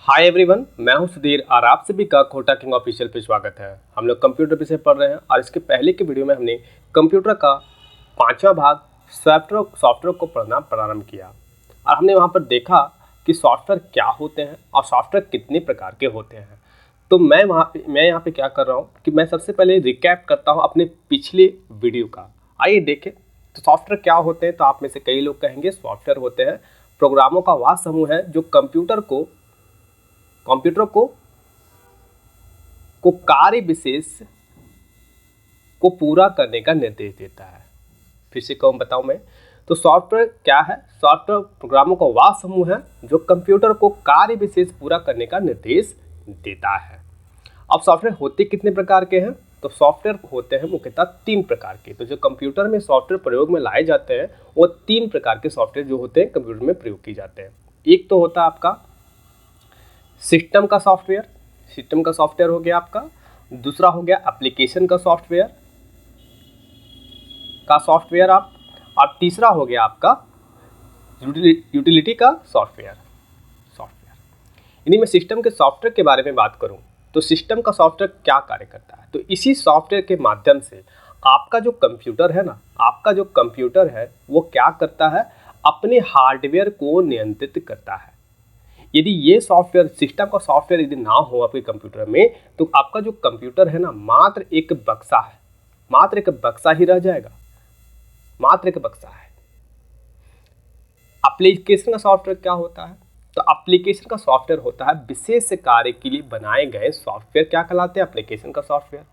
Hi everyone, मैं हूं सुधीर और आप सभी का खोटा किंग ऑफिशियल पे स्वागत है। हम लोग कंप्यूटर विषय पढ़ रहे हैं और इसके पहले के वीडियो में हमने कंप्यूटर का 5वां भाग सॉफ्टवेयर को पढ़ना प्रारंभ किया और हमने वहां पर देखा कि सॉफ्टवेयर क्या होते हैं और सॉफ्टवेयर कितने प्रकार के होते हैं। तो मैं यहाँ पे क्या कर रहा हूँ कि मैं सबसे पहले रिकैप करता हूँ अपने पिछले वीडियो का। आइए देखें तो सॉफ्टवेयर क्या होते हैं। तो आप में से कई लोग कहेंगे सॉफ्टवेयर होते हैं प्रोग्रामों का वह समूह है जो कंप्यूटर को कार्य विशेष को पूरा करने का निर्देश देता है। फिर से बताऊं मैं, तो सॉफ्टवेयर क्या है? सॉफ्टवेयर प्रोग्रामों का वह समूह है जो कंप्यूटर को कार्य विशेष पूरा करने का निर्देश देता है। अब सॉफ्टवेयर होते कितने प्रकार के हैं? तो सॉफ्टवेयर होते हैं मुख्यतः 3 प्रकार के। तो जो कंप्यूटर में सॉफ्टवेयर प्रयोग में लाए जाते हैं वो 3 प्रकार के सॉफ्टवेयर जो होते हैं कंप्यूटर में प्रयोग किए जाते हैं। एक तो होता है आपका सिस्टम का सॉफ्टवेयर हो गया आपका। दूसरा हो गया एप्लीकेशन का सॉफ्टवेयर आप। और तीसरा हो गया आपका यूटिलिटी का सॉफ्टवेयर। इन्हीं में सिस्टम के सॉफ्टवेयर के बारे में बात करूं तो सिस्टम का सॉफ्टवेयर क्या कार्य करता है? तो इसी सॉफ्टवेयर के माध्यम से आपका जो कंप्यूटर है वो क्या करता है? अपने हार्डवेयर को नियंत्रित करता है। यदि ये सॉफ्टवेयर सिस्टम का सॉफ्टवेयर यदि ना हो आपके कंप्यूटर में तो आपका जो कंप्यूटर है ना मात्र एक बक्सा ही रह जाएगा। मात्र एक बक्सा है। एप्लीकेशन का सॉफ्टवेयर क्या होता है? तो एप्लीकेशन का सॉफ्टवेयर होता है विशेष कार्य के लिए बनाए गए सॉफ्टवेयर क्या कहलाते हैं? एप्लीकेशन का सॉफ्टवेयर।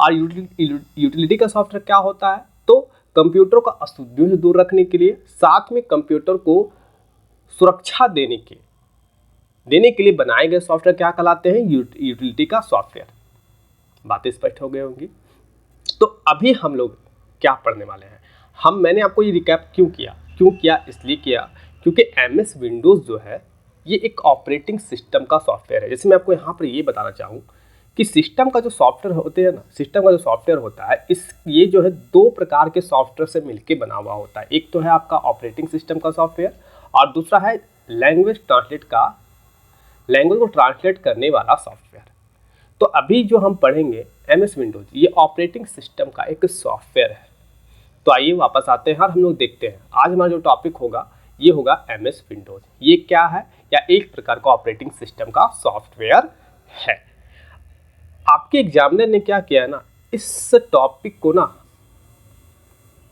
और यूटिलिटी का सॉफ्टवेयर क्या होता है? तो कंप्यूटर को अशुद्धियों से दूर रखने के लिए, साथ में कंप्यूटर को सुरक्षा देने के लिए बनाए गए सॉफ्टवेयर क्या कहलाते हैं? यूटिलिटी का सॉफ्टवेयर। बातें स्पष्ट हो गई होंगी। तो अभी हम लोग क्या पढ़ने वाले हैं? मैंने आपको ये रिकैप क्यों किया? इसलिए किया क्योंकि एमएस विंडोज़ जो है ये एक ऑपरेटिंग सिस्टम का सॉफ्टवेयर है। जैसे मैं आपको यहाँ पर ये बताना चाहूँ कि सिस्टम का जो सॉफ्टवेयर होता है ये जो है 2 प्रकार के सॉफ्टवेयर से मिलकर बना हुआ होता है। एक तो है आपका ऑपरेटिंग सिस्टम का सॉफ्टवेयर और दूसरा है लैंग्वेज को ट्रांसलेट करने वाला सॉफ्टवेयर। तो अभी जो हम पढ़ेंगे एमएस विंडोज ये ऑपरेटिंग सिस्टम का एक सॉफ्टवेयर है। तो आइए वापस आते हैं और हम लोग देखते हैं आज हमारा जो टॉपिक होगा ये होगा एमएस विंडोज। ये क्या है? या एक प्रकार का ऑपरेटिंग सिस्टम का सॉफ्टवेयर है। आपके एग्जामिनर ने क्या किया है ना, इस टॉपिक को ना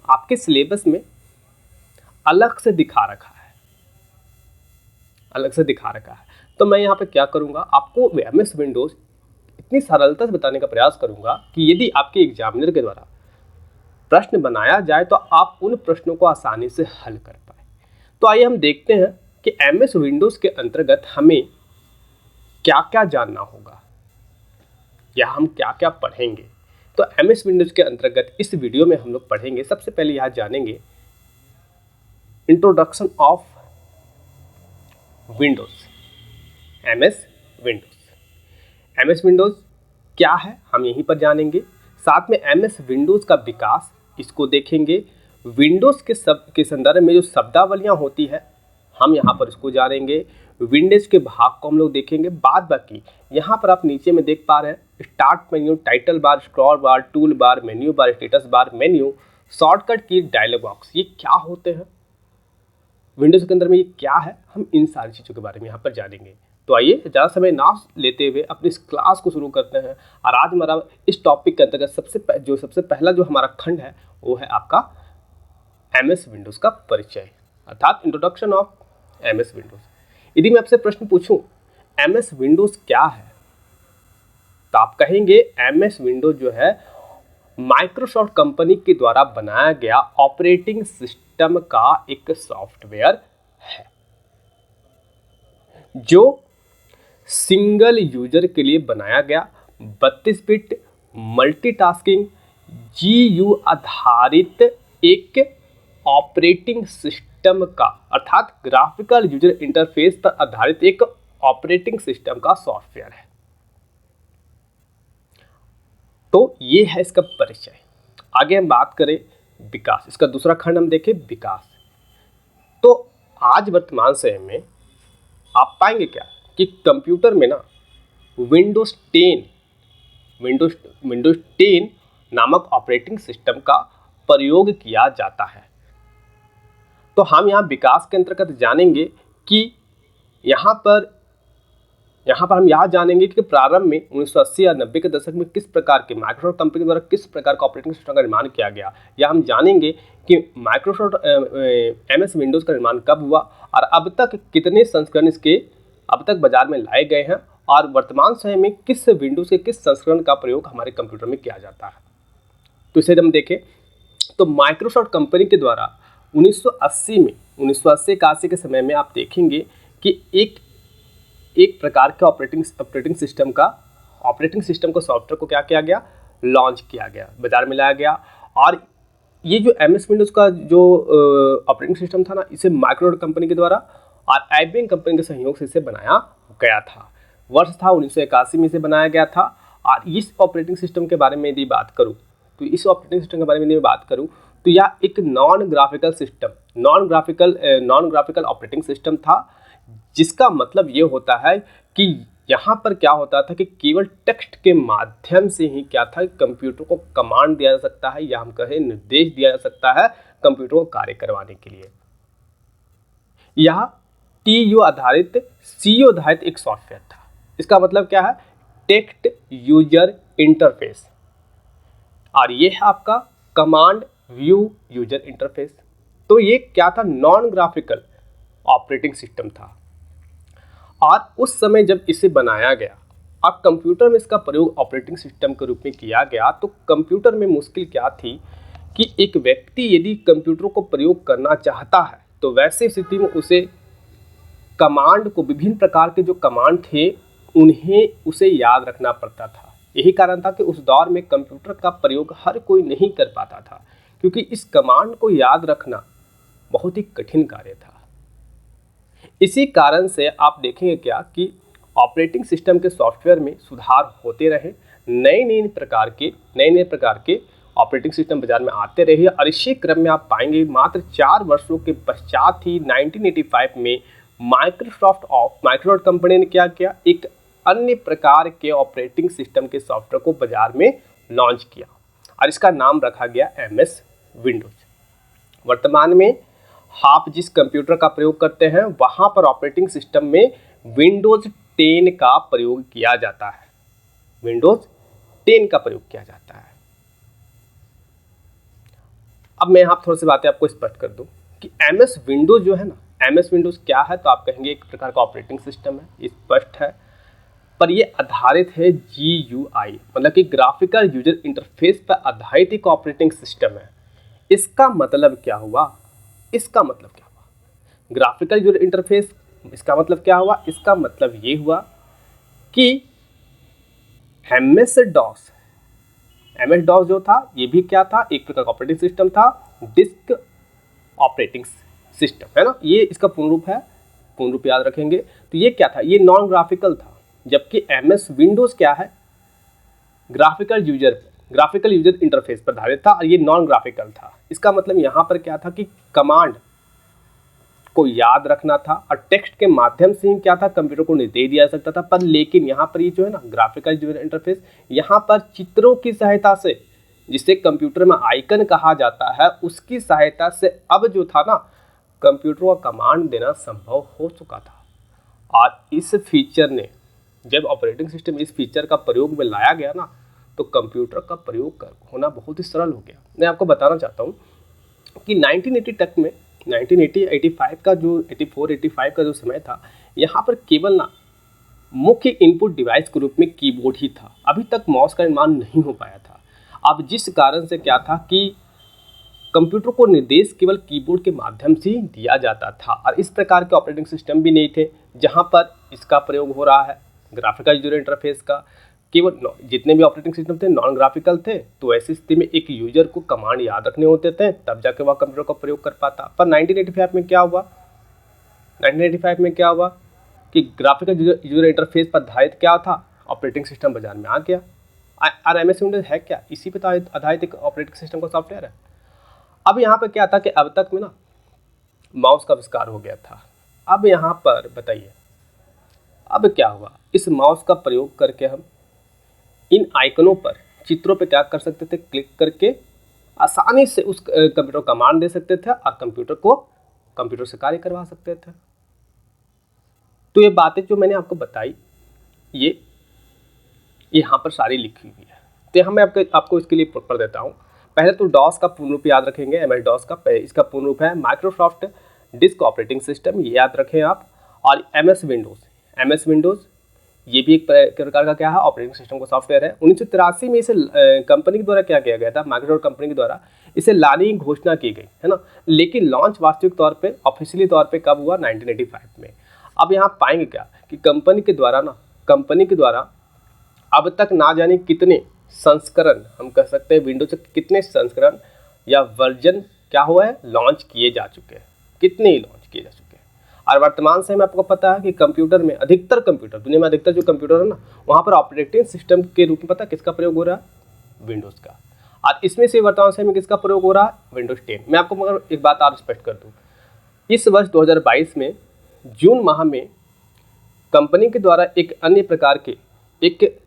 आपके सिलेबस में अलग से दिखा रखा है। तो मैं यहाँ पे क्या करूँगा, आपको एमएस विंडोज इतनी सरलता से बताने का प्रयास करूँगा कि यदि आपके एग्जामिनर के द्वारा प्रश्न बनाया जाए तो आप उन प्रश्नों को आसानी से हल कर पाए। तो आइए हम देखते हैं कि एमएस विंडोज के अंतर्गत हमें क्या क्या जानना होगा या हम क्या क्या पढ़ेंगे। तो एमएस विंडोज के अंतर्गत इस वीडियो में हम लोग पढ़ेंगे, सबसे पहले यहाँ जानेंगे introduction of Windows. MS Windows क्या है हम यहीं पर जानेंगे। साथ में एमएस विंडोज का विकास इसको देखेंगे। विंडोज के संदर्भ में जो शब्दावलियां होती है हम यहाँ पर इसको जानेंगे। विंडोज के भाग को हम लोग देखेंगे। बाद बाकी यहाँ पर आप नीचे में देख पा रहे हैं start menu, title bar, scroll bar, tool bar, menu bar, status बार, मेन्यू, शॉर्टकट की, डायलॉग बॉक्स, ये क्या होते हैं विंडोज के अंदर में, ये क्या है, हम इन सारी चीज़ों के बारे में यहाँ पर जानेंगे। तो आइए ज़्यादा समय ना लेते हुए अपनी इस क्लास को शुरू करते हैं। और आज हमारा इस टॉपिक के अंतर्गत सबसे पहला जो हमारा खंड है वो है आपका एमएस विंडोज़ का परिचय, अर्थात इंट्रोडक्शन ऑफ एमएस विंडोज़। यदि मैं आपसे प्रश्न पूछूं एमएस विंडोज़ क्या है तो आप कहेंगे एमएस विंडोज़ जो है माइक्रोसॉफ्ट कंपनी के द्वारा बनाया गया ऑपरेटिंग सिस्टम का एक सॉफ्टवेयर है जो सिंगल यूजर के लिए बनाया गया 32 बिट मल्टीटास्किंग जीयू आधारित एक ऑपरेटिंग सिस्टम का, अर्थात ग्राफिकल यूजर इंटरफेस पर आधारित एक ऑपरेटिंग सिस्टम का सॉफ्टवेयर है। तो ये है इसका परिचय। आगे हम बात करें विकास, इसका दूसरा खंड हम देखें विकास। तो आज वर्तमान समय में आप पाएंगे क्या कि कंप्यूटर में ना विंडोज़ 10 विंडोज़ 10 नामक ऑपरेटिंग सिस्टम का प्रयोग किया जाता है। तो हम यहाँ विकास के अंतर्गत जानेंगे कि यहाँ पर हम यह जानेंगे कि प्रारंभ में 1980 या 90 के दशक में किस प्रकार के माइक्रोसॉफ्ट कंपनी द्वारा किस प्रकार का ऑपरेटिंग सिस्टम का निर्माण किया गया, या हम जानेंगे कि माइक्रोसॉफ्ट MS विंडोज़ का निर्माण कब हुआ और अब तक कितने संस्करण इसके अब तक बाजार में लाए गए हैं और वर्तमान समय में किस विंडोज़ के किस संस्करण का प्रयोग हमारे कंप्यूटर में किया जाता है। तो इसे हम देखें तो माइक्रोसॉफ्ट कंपनी के द्वारा 1980 के समय में आप देखेंगे कि एक प्रकार के ऑपरेटिंग सिस्टम को सॉफ्टवेयर को क्या किया गया, लॉन्च किया गया, बाजार में लाया गया। और ये जो MS विंडोज़ का जो ऑपरेटिंग सिस्टम था ना, इसे माइक्रोसॉफ्ट कंपनी के द्वारा और IBM कंपनी के सहयोग से इसे बनाया गया था। वर्ष था 1981 में इसे बनाया गया था। और इस ऑपरेटिंग सिस्टम के बारे में यदि बात करूँ तो यह एक नॉन ग्राफिकल ऑपरेटिंग सिस्टम था, जिसका मतलब ये होता है कि यहाँ पर क्या होता था कि केवल टेक्स्ट के माध्यम से ही क्या था, कंप्यूटर को कमांड दिया जा सकता है या हम कहें निर्देश दिया जा सकता है कंप्यूटर को कार्य करवाने के लिए। यह TU आधारित CO आधारित एक सॉफ्टवेयर था। इसका मतलब क्या है, टेक्स्ट यूजर इंटरफेस, और ये है आपका कमांड व्यू यूजर इंटरफेस। तो ये क्या था, नॉन ग्राफिकल ऑपरेटिंग सिस्टम था। और उस समय जब इसे बनाया गया, अब कंप्यूटर में इसका प्रयोग ऑपरेटिंग सिस्टम के रूप में किया गया, तो कंप्यूटर में मुश्किल क्या थी कि एक व्यक्ति यदि कंप्यूटर को प्रयोग करना चाहता है तो वैसे स्थिति में उसे कमांड को, विभिन्न प्रकार के जो कमांड थे उन्हें उसे याद रखना पड़ता था। यही कारण था कि उस दौर में कंप्यूटर का प्रयोग हर कोई नहीं कर पाता था, क्योंकि इस कमांड को याद रखना बहुत ही कठिन कार्य था। इसी कारण से आप देखेंगे क्या कि ऑपरेटिंग सिस्टम के सॉफ्टवेयर में सुधार होते रहे, नए नए प्रकार के ऑपरेटिंग सिस्टम बाजार में आते रहे। और इसी क्रम में आप पाएंगे मात्र 4 वर्षों के पश्चात ही 1985 में माइक्रोसॉफ्ट कंपनी ने क्या किया, एक अन्य प्रकार के ऑपरेटिंग सिस्टम के सॉफ्टवेयर को बाजार में लॉन्च किया और इसका नाम रखा गया MS विंडोज। वर्तमान में आप जिस कंप्यूटर का प्रयोग करते हैं वहां पर ऑपरेटिंग सिस्टम में विंडोज 10 का प्रयोग किया जाता है। अब मैं यहाँ थोड़ी सी बातें आपको स्पष्ट कर दूं कि MS विंडोज जो है ना, MS विंडोज क्या है, तो आप कहेंगे एक प्रकार का ऑपरेटिंग सिस्टम है, स्पष्ट है, पर ये आधारित है GUI, मतलब कि ग्राफिकल यूजर इंटरफेस पर आधारित एक ऑपरेटिंग सिस्टम है। इसका मतलब क्या हुआ, ग्राफिकल यूजर इंटरफेस, इसका मतलब क्या हुआ, इसका मतलब ये हुआ कि MS DOS जो था ये भी क्या था, एक प्रकार का ऑपरेटिंग सिस्टम था, डिस्क ऑपरेटिंग सिस्टम है ना, ये इसका पूर्ण रूप याद रखेंगे। तो ये क्या था, ये नॉन ग्राफिकल था, जबकि MS विंडोज क्या है, ग्राफिकल यूजर इंटरफेस पर आधारित था और ये नॉन ग्राफिकल था। इसका मतलब यहाँ पर क्या था कि कमांड को याद रखना था और टेक्स्ट के माध्यम से ही क्या था, कंप्यूटर को निर्देश दिया जा सकता था। पर लेकिन यहाँ पर ये जो है ना ग्राफिकल यूजर इंटरफेस, यहाँ पर चित्रों की सहायता से, जिसे कंप्यूटर में आइकन कहा जाता है, उसकी सहायता से अब जो था ना कंप्यूटर को कमांड देना संभव हो चुका था। और इस फीचर ने, जब ऑपरेटिंग सिस्टम इस फीचर का प्रयोग में लाया गया ना, तो कंप्यूटर का प्रयोग होना बहुत ही सरल हो गया। मैं आपको बताना चाहता हूँ कि 1985 का जो समय था, यहाँ पर केवल ना मुख्य इनपुट डिवाइस के रूप में कीबोर्ड ही था, अभी तक माउस का निर्माण नहीं हो पाया था। अब जिस कारण से क्या था कि कंप्यूटर को निर्देश केवल कीबोर्ड के माध्यम से ही दिया जाता था और इस प्रकार के ऑपरेटिंग सिस्टम भी नहीं थे जहाँ पर इसका प्रयोग हो रहा है ग्राफिकल यूजर इंटरफेस का। केवल जितने भी ऑपरेटिंग सिस्टम थे नॉन ग्राफिकल थे, तो ऐसी स्थिति में एक यूजर को कमांड याद रखने होते थे, तब जाके वह कंप्यूटर का प्रयोग कर पाता। पर 1985 में क्या हुआ कि ग्राफिकल यूजर इंटरफेस पर आधारित क्या था, ऑपरेटिंग सिस्टम बाजार में आ गया। और MS विंडोज है क्या, इसी पर आधारित एक ऑपरेटिंग सिस्टम का सॉफ्टवेयर है। अब यहाँ पर क्या था कि अब तक में ना माउस का आविष्कार हो गया था। अब यहाँ पर बताइए, अब क्या हुआ, इस माउस का प्रयोग करके हम इन आइकनों पर, चित्रों पे क्या कर सकते थे, क्लिक करके आसानी से उस कंप्यूटर को कमांड दे सकते थे और कंप्यूटर से कार्य करवा सकते थे। तो ये बातें जो मैंने आपको बताई, ये यहाँ पर सारी लिखी हुई है। तो मैं आपको इसके लिए पढ़ देता हूँ। पहले तो डॉस का पूर्ण रूप याद रखेंगे, MS डॉस का इसका पूर्ण रूप है माइक्रोसॉफ्ट डिस्क ऑपरेटिंग सिस्टम, ये याद रखें आप। और MS विंडोज़ ये भी एक प्रकार का क्या है, ऑपरेटिंग सिस्टम का सॉफ्टवेयर है। 1983 में इसे कंपनी के द्वारा क्या किया गया था, माइक्रोसॉफ्ट कंपनी के द्वारा इसे लाने की घोषणा की गई है ना, लेकिन लॉन्च वास्तविक तौर पे ऑफिशियली तौर पे कब हुआ, 1985 में। अब यहाँ पाएंगे क्या कि कंपनी के द्वारा अब तक ना जाने कितने संस्करण, हम कह सकते हैं विंडोज के कितने संस्करण या वर्जन क्या हुआ है, लॉन्च किए जा चुके हैं, कितने ही लॉन्च किए जा चुके हैं। और वर्तमान समय में आपको पता है कि कंप्यूटर में अधिकतर कंप्यूटर, दुनिया में अधिकतर जो कंप्यूटर है ना, वहाँ पर ऑपरेटिंग सिस्टम के रूप में पता किसका प्रयोग हो रहा है, विंडोज़ का। और इसमें से वर्तमान समय में किसका प्रयोग हो रहा है, विंडोज़ 10। मैं आपको मगर एक बात और स्पष्ट कर दूँ, इस वर्ष 2022 में जून माह में कंपनी के द्वारा एक अन्य प्रकार के एक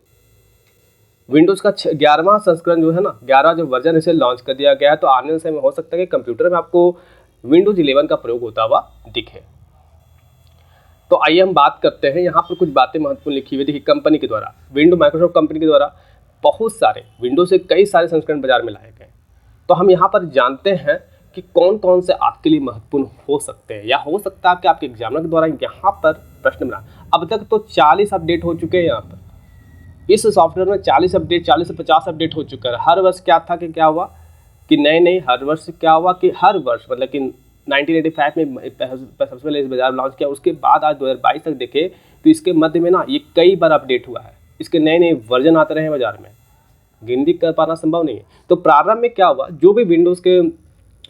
विंडोज़ का 11वां संस्करण जो है ना, 11 जो वर्जन इसे लॉन्च कर दिया गया है। तो आने वाले समय में हो सकता है कि कंप्यूटर में आपको विंडोज़ 11 का प्रयोग होता हुआ दिखे। तो आइए हम बात करते हैं, यहाँ पर कुछ बातें महत्वपूर्ण लिखी हुई। देखिए, कंपनी के द्वारा माइक्रोसॉफ्ट कंपनी के द्वारा बहुत सारे विंडोज़ से कई सारे संस्करण बाजार में लाए गए। तो हम यहाँ पर जानते हैं कि कौन कौन से आपके लिए महत्वपूर्ण हो सकते हैं, या हो सकता है कि आपके एग्जामिनर के द्वारा यहाँ पर प्रश्न बना। अब तक तो 40 अपडेट हो चुके हैं यहाँ पर, इस सॉफ्टवेयर में 40 से 50 अपडेट हो चुका है। हर वर्ष क्या था कि क्या हुआ कि नए हर वर्ष क्या हुआ कि हर वर्ष मतलब कि 1985 में सबसे पहले इस बाजार लॉन्च किया, उसके बाद आज 2022 तक देखे तो इसके मध्य में ना ये कई बार अपडेट हुआ है, इसके नए वर्जन आते रहे हैं बाजार में, गिनती कर पाना संभव नहीं है। तो प्रारंभ में क्या हुआ, जो भी विंडोज़ के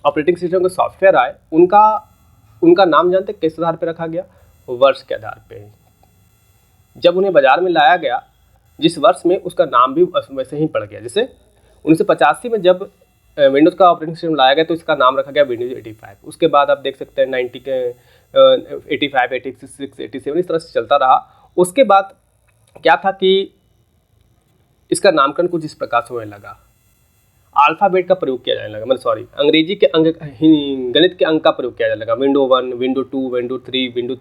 ऑपरेटिंग सिस्टम के सॉफ्टवेयर आए उनका नाम जानते किस आधार पर रखा गया, वर्ष के आधार पर। जब उन्हें बाजार में लाया गया जिस वर्ष में, उसका नाम भी वैसे ही पड़ गया। जैसे 1985 में जब विंडोज़ का ऑपरेटिंग सिस्टम लाया गया तो इसका नाम रखा गया विंडोज़ 85। उसके बाद आप देख सकते हैं 90 के 85, 86, 87 इस तरह से चलता रहा। उसके बाद क्या था कि इसका नामकरण कुछ इस प्रकार से होने लगा, अल्फ़ाबेट का प्रयोग किया जाने लगा, मतलब अंग्रेजी के गणित के अंक का प्रयोग किया जाने लगा। Window 1, window 2, window 3, window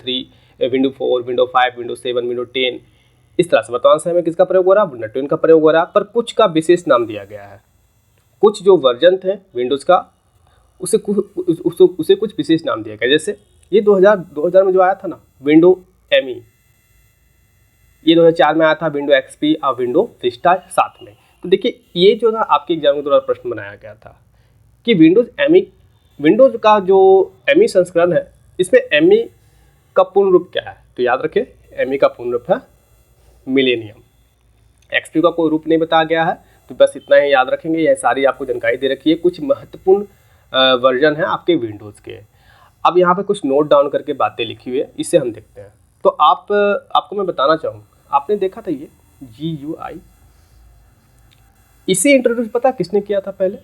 4, window 5, window 7, window 10, इस तरह से वर्तमान समय में किसका प्रयोग हो रहा है, विंडो 10 का प्रयोग हो रहा है। पर कुछ का विशेष नाम दिया गया है, कुछ जो वर्जन थे विंडोज़ का उसे कुछ विशेष नाम दिया गया। जैसे ये 2000 में जो आया था ना विंडो ME, ये 2004 में आया था विंडो XP और विंडो विस्टा साथ में। तो देखिए ये जो ना आपके एग्जाम के दौरान प्रश्न बनाया गया था कि विंडोज़ का जो ME संस्करण है, इसमें ME का पूर्ण रूप क्या है। तो याद रखें ME का पूर्ण रूप है मिलेनियम। XP का कोई रूप नहीं बताया गया है, तो बस इतना ही याद रखेंगे। यह सारी आपको जानकारी दे रखी है, कुछ महत्वपूर्ण वर्जन है आपके विंडोज़ के। अब यहाँ पे कुछ नोट डाउन करके बातें लिखी हुई है, इसे हम देखते हैं। तो आपको मैं बताना चाहूँ, आपने देखा था ये GUI, इसे इंट्रोड्यूस पता किसने किया था पहले,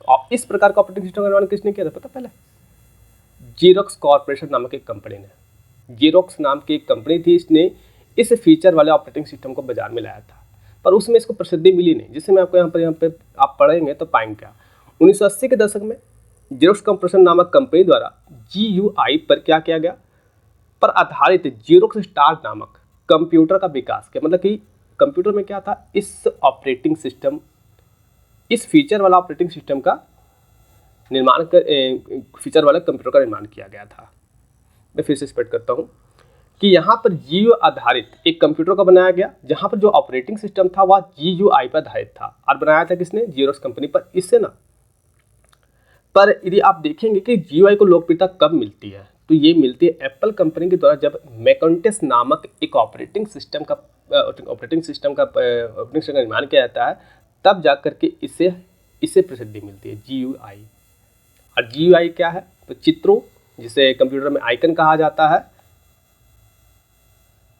और इस प्रकार का ऑपरेटिंग सिस्टम का निर्माण किसने किया था पता पहले, जेरोक्स कॉर्पोरेशन नामक एक कंपनी ने। जेरोक्स नाम की एक कंपनी थी, इसने इस फीचर वाले ऑपरेटिंग सिस्टम को बाजार में लाया था, पर उसमें इसको प्रसिद्धि मिली नहीं। जिससे मैं आपको यहाँ पे आप पढ़ेंगे तो पाएंगे क्या, 1980 के दशक में जेरोक्स कॉर्पोरेशन नामक कंपनी द्वारा GUI पर क्या किया गया, पर आधारित जेरोक्स स्टार नामक कंप्यूटर का विकास किया। मतलब कि कंप्यूटर में क्या था, इस ऑपरेटिंग सिस्टम, इस फीचर वाला ऑपरेटिंग सिस्टम का निर्माण फीचर वाला कंप्यूटर का निर्माण किया गया था। मैं फिर से स्पष्ट करता हूँ कि यहाँ पर GUI आधारित एक कंप्यूटर का बनाया गया, जहाँ पर जो ऑपरेटिंग सिस्टम था वह GUI पर आधारित था, और बनाया था किसने, जेरोक्स कंपनी पर। इससे ना पर यदि आप देखेंगे कि GUI को लोकप्रियता कब मिलती है, तो ये मिलती है एप्पल कंपनी के द्वारा जब मैकिन्टोश नामक एक ऑपरेटिंग सिस्टम का निर्माण किया जाता है, तब जाकर के इससे प्रसिद्धि मिलती है GUI। और GUI क्या है, तो चित्रों, जिसे कंप्यूटर में आइकन कहा जाता है,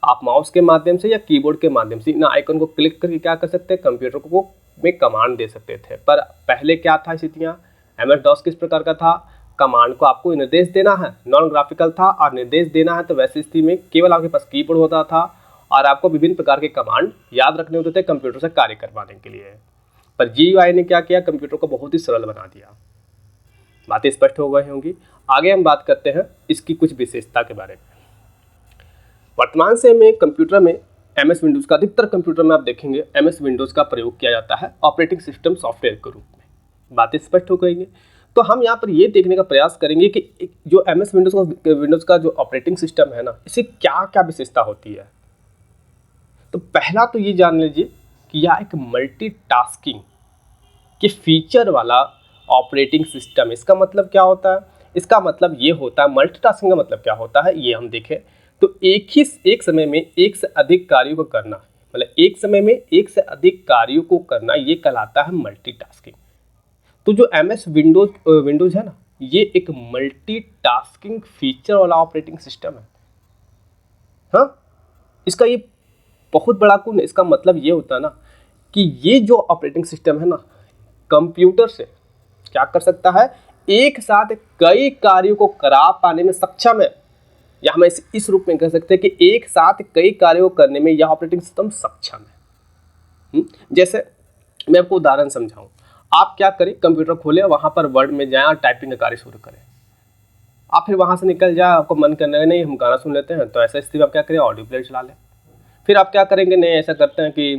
आप माउस के माध्यम से या कीबोर्ड के माध्यम से इन आइकन को क्लिक करके क्या कर सकते हैं, कंप्यूटर को में कमांड दे सकते थे। पर पहले क्या था स्थितियाँ, MS DOS किस प्रकार का था, कमांड को आपको निर्देश देना है, नॉन ग्राफिकल था, और निर्देश देना है तो वैसी स्थिति में केवल आपके पास कीबोर्ड होता था और आपको विभिन्न प्रकार के कमांड याद रखने होते थे कंप्यूटर से कार्य करवाने के लिए। पर GUI ने क्या किया, कंप्यूटर को बहुत ही सरल बना दिया। बातें स्पष्ट हो गई होंगी। आगे हम बात करते हैं इसकी कुछ विशेषता के बारे में। वर्तमान समय में कंप्यूटर में MS विंडोज़ का, अधिकतर कंप्यूटर में आप देखेंगे MS विंडोज़ का प्रयोग किया जाता है ऑपरेटिंग सिस्टम सॉफ्टवेयर के रूप में। बातें स्पष्ट हो गई हैं। तो हम यहाँ पर ये देखने का प्रयास करेंगे कि जो MS विंडोज़ का जो ऑपरेटिंग सिस्टम है ना, इसकी क्या क्या विशेषता होती है। तो पहला तो ये जान लीजिए कि यह एक मल्टीटास्किंग के फीचर वाला ऑपरेटिंग सिस्टम। इसका मतलब क्या होता है, इसका मतलब ये होता है, मल्टीटास्किंग का मतलब क्या होता है ये हम देखें तो एक समय में एक से अधिक कार्यों को करना, मतलब एक समय में एक से अधिक कार्यों को करना, ये कहलाता है मल्टीटास्किंग। तो जो MS विंडोज़ है ना, ये एक मल्टीटास्किंग फीचर वाला ऑपरेटिंग सिस्टम है। हाँ, इसका ये बहुत बड़ा गुण है। इसका मतलब ये होता है ना कि ये जो ऑपरेटिंग सिस्टम है ना, कंप्यूटर से क्या कर सकता है, एक साथ कई कार्यों को करा पाने में सक्षम है। या हम इस रूप में कह सकते हैं कि एक साथ कई कार्यों को करने में यह ऑपरेटिंग सिस्टम सक्षम है। जैसे मैं आपको उदाहरण समझाऊं, आप क्या करें, कंप्यूटर खोलें, वहां पर वर्ड में जाएं और टाइपिंग का कार्य शुरू करें। आप फिर वहां से निकल जाए, आपको मन करना है नहीं हम गाना सुन लेते हैं, तो ऐसा स्थिति में आप क्या करें, ऑडियो प्लेयर चला लें। फिर आप क्या करेंगे, नहीं ऐसा करते हैं कि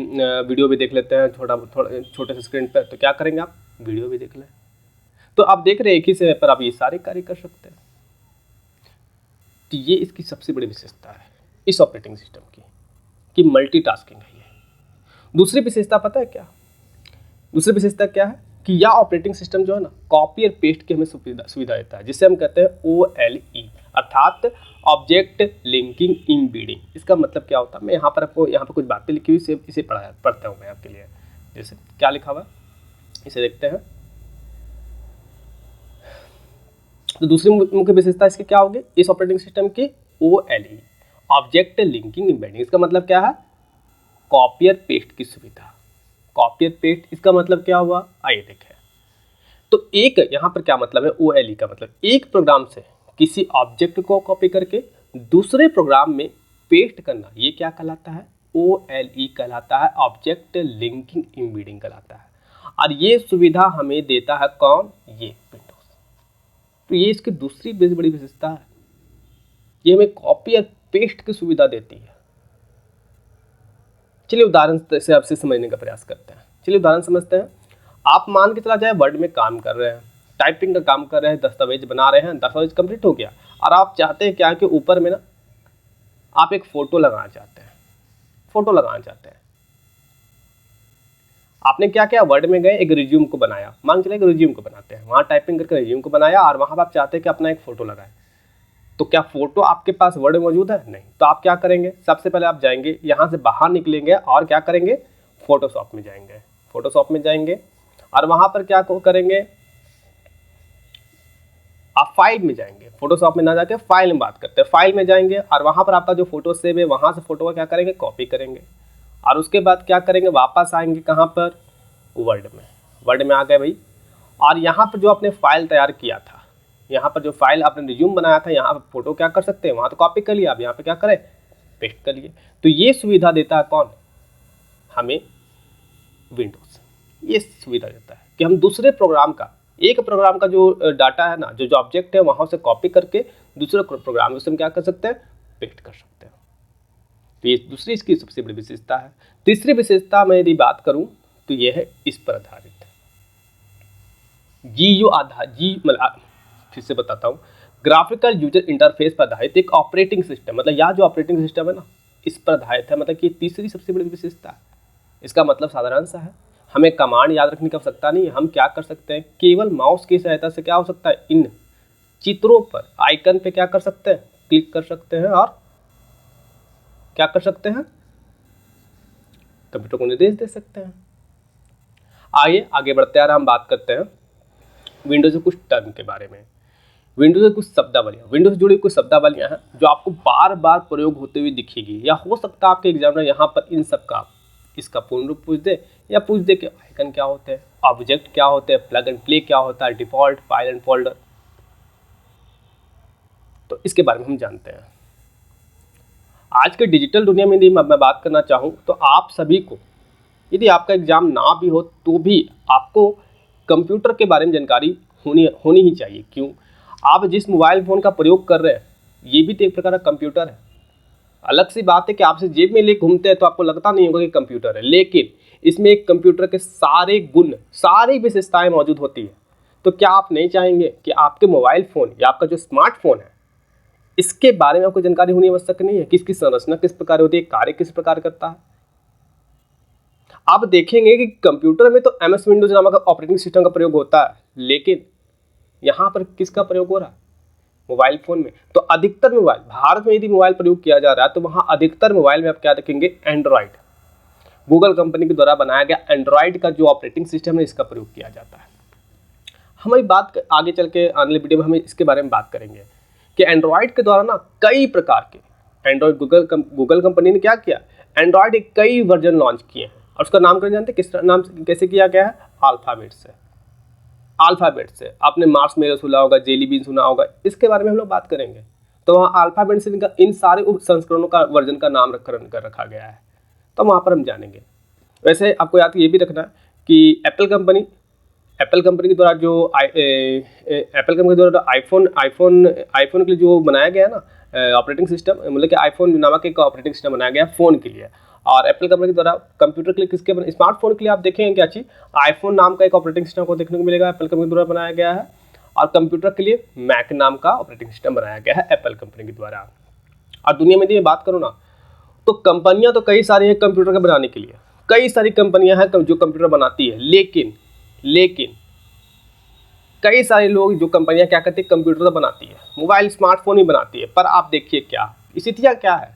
वीडियो भी देख लेते हैं छोटे से स्क्रीन पर, तो क्या करेंगे आप, वीडियो भी देख लें। तो आप देख रहे हैं एक ही समय पर आप ये सारे कार्य कर सकते हैं। तो ये इसकी सबसे बड़ी विशेषता है इस ऑपरेटिंग सिस्टम की, कि मल्टीटास्किंग है ये। दूसरी विशेषता पता है क्या, दूसरी विशेषता क्या है कि यह ऑपरेटिंग सिस्टम जो है ना, कॉपी और पेस्ट की हमें सुविधा देता है, जिसे हम कहते हैं OLE, अर्थात ऑब्जेक्ट लिंकिंग एम्बेडिंग। इसका मतलब क्या होता है, मैं यहाँ पर कुछ बातें लिखी हुई इसे पढ़ता हूँ मैं आपके लिए। जैसे क्या लिखा हुआ है, इसे देखते हैं। तो दूसरी मुख्य विशेषता इसकी क्या होगी, इस ऑपरेटिंग सिस्टम की OLE, ऑब्जेक्ट लिंकिंग एम्बेडिंग। इसका मतलब क्या है, कॉपी और पेस्ट की सुविधा। कॉपी और पेस्ट इसका मतलब क्या हुआ, आइए देखें। तो एक यहाँ पर क्या मतलब है, OLE का मतलब एक प्रोग्राम से किसी ऑब्जेक्ट को कॉपी करके दूसरे प्रोग्राम में पेस्ट करना, ये क्या कहलाता है, OLE कहलाता है, ऑब्जेक्ट लिंकिंग एम्बेडिंग कहलाता है। और ये सुविधा हमें देता है कौन, ये विंडोज। तो ये इसकी दूसरी बड़ी विशेषता है, ये हमें कॉपी और पेस्ट की सुविधा देती है। चलिए उदाहरण से आपसे समझने का प्रयास करते हैं। चलिए उदाहरण समझते हैं। आप मान के चला जाए वर्ड में काम कर रहे हैं, टाइपिंग का काम कर रहे हैं, दस्तावेज बना रहे हैं, दस्तावेज कंप्लीट हो गया और आप चाहते हैं क्या कि ऊपर में ना आप एक फोटो लगाना चाहते हैं, आपने क्या किया, वर्ड में गए, एक रिज्यूम को बनाया, मान चले एक रिज्यूम को बनाते हैं, वहाँ टाइपिंग करके रिज्यूम को बनाया और वहाँ आप चाहते हैं कि अपना एक फोटो लगाए। तो क्या फोटो आपके पास वर्ड में मौजूद है, नहीं। तो आप क्या करेंगे, सबसे पहले आप जाएंगे, यहाँ से बाहर निकलेंगे और क्या करेंगे, फोटोशॉप में जाएंगे और वहाँ पर क्या करेंगे, आप फाइल में जाएंगे, फोटोशॉप में ना जाके फाइल में बात करते हैं, फाइल में जाएंगे और वहाँ पर आपका जो फोटो सेव है, वहाँ से फोटो का क्या करेंगे, कॉपी करेंगे और उसके बाद क्या करेंगे, वापस आएंगे कहाँ पर, वर्ड में आ गए भाई। और यहाँ पर जो आपने फाइल तैयार किया था, यहाँ पर जो फाइल आपने रिज्यूम बनाया था, यहाँ पर फोटो क्या कर सकते हैं, वहाँ तो कॉपी कर लिया, अब यहाँ पे क्या करें, पेस्ट कर लिए। तो ये सुविधा देता है कौन, हमें विंडोज। ये सुविधा देता है कि हम दूसरे प्रोग्राम का, एक प्रोग्राम का जो डाटा है ना, जो ऑब्जेक्ट है, वहाँ से कॉपी करके दूसरे प्रोग्राम में हम क्या कर सकते हैं, पेस्ट कर सकते हैं। तो ये दूसरी इसकी सबसे बड़ी विशेषता है। तीसरी विशेषता मैं यदि बात करूं तो यह है इस पर आधारित, फिर से बताता हूं, ग्राफिकल यूजर इंटरफेस पर आधारित एक ऑपरेटिंग सिस्टम, मतलब यह जो ऑपरेटिंग सिस्टम है ना, इस पर आधारित है, मतलब कि तीसरी सबसे बड़ी विशेषता है। इसका मतलब साधारण सा है, हमें कमांड याद रखने की आवश्यकता नहीं है। हम क्या कर सकते हैं, केवल माउस की सहायता से क्या हो सकता है, इन चित्रों पर, आइकन पे क्या कर सकते हैं, क्लिक कर सकते हैं और क्या कर सकते हैं, कंप्यूटर को निर्देश दे सकते हैं। आगे बढ़ते हैं, हम बात करते हैं विंडोज के कुछ टर्म के बारे में। विंडोज के कुछ शब्दावलियाँ, विंडोज से जुड़ी कुछ शब्दावलियाँ हैं जो आपको बार बार प्रयोग होते हुए दिखेगी, या हो सकता है आपके एग्जामिनर यहाँ पर इन सब का इसका पूर्ण रूप पूछ दे, या पूछ दे कि आइकन क्या होते हैं, ऑब्जेक्ट क्या होते हैं, प्लग एंड प्ले क्या होता है, डिफॉल्ट, फाइल एंड फोल्डर। तो इसके बारे में हम जानते हैं। आज के डिजिटल दुनिया में यदि मैं बात करना चाहूँ तो आप सभी को, यदि आपका एग्ज़ाम ना भी हो तो भी आपको कंप्यूटर के बारे में जानकारी होनी ही चाहिए। क्यों? आप जिस मोबाइल फ़ोन का प्रयोग कर रहे हैं ये भी तो एक प्रकार का कंप्यूटर है। अलग सी बात है कि आपसे जेब में ले घूमते हैं तो आपको लगता नहीं होगा कि कंप्यूटर है, लेकिन इसमें एक कंप्यूटर के सारे गुण, सारी विशेषताएं मौजूद होती है। तो क्या आप नहीं चाहेंगे कि आपके मोबाइल फ़ोन या आपका जो स्मार्टफोन है इसके बारे में आपको जानकारी होनी आवश्यक नहीं है कि इसकी संरचना किस प्रकार होती है, कार्य किस प्रकार करता है। आप देखेंगे कि कंप्यूटर में तो MS विंडोज नामक ऑपरेटिंग सिस्टम का प्रयोग होता है, लेकिन यहाँ पर किसका प्रयोग हो रहा है? मोबाइल फ़ोन में। तो अधिकतर मोबाइल, भारत में यदि मोबाइल प्रयोग किया जा रहा है तो वहाँ अधिकतर मोबाइल में आप क्या देखेंगे? एंड्रॉयड, गूगल कंपनी के द्वारा बनाया गया एंड्रॉयड का जो ऑपरेटिंग सिस्टम है इसका प्रयोग किया जाता है। हमारी बात आगे चल के आने वाली वीडियो में हम इसके बारे में बात करेंगे कि एंड्रॉयड के द्वारा ना कई प्रकार के एंड्रॉयड, गूगल कंपनी ने क्या किया? एंड्रॉयड के कई वर्जन लॉन्च किए हैं और उसका नामकरण जानते किस नाम से, कैसे किया गया है? अल्फ़ाबेट से। आपने मार्शमेलो सुना होगा, जेली बीन सुना होगा, इसके बारे में हम लोग बात करेंगे। तो वहाँ अल्फ़ाबेट से इन सारे उप संस्करणों का वर्जन का नाम कर रखा गया है, तो वहाँ पर हम जानेंगे। वैसे आपको याद ये भी रखना कि एप्पल कंपनी के द्वारा जो आईफोन के लिए जो बनाया गया है ना ऑपरेटिंग सिस्टम, मतलब कि आईफोन नामक एक ऑपरेटिंग सिस्टम बनाया गया फ़ोन के लिए। और एप्पल कंपनी के द्वारा कंप्यूटर के लिए स्मार्टफोन के लिए आप देखेंगे क्या चीज़? आईफोन नाम का एक ऑपरेटिंग सिस्टम को देखने को मिलेगा, एप्पल कंपनी द्वारा बनाया गया है। और कंप्यूटर के लिए मैक नाम का ऑपरेटिंग सिस्टम बनाया गया है एप्पल कंपनी के द्वारा। और दुनिया में यदि मैं बात करूँ ना तो कंपनियां तो कई सारी हैं कंप्यूटर के बनाने के लिए, कई सारी कंपनियां हैं जो कंप्यूटर बनाती है, लेकिन कई सारे लोग जो कंपनियां क्या करती है? कंप्यूटर तो बनाती है, मोबाइल स्मार्टफोन ही बनाती है। पर आप देखिए क्या स्थितियाँ क्या है?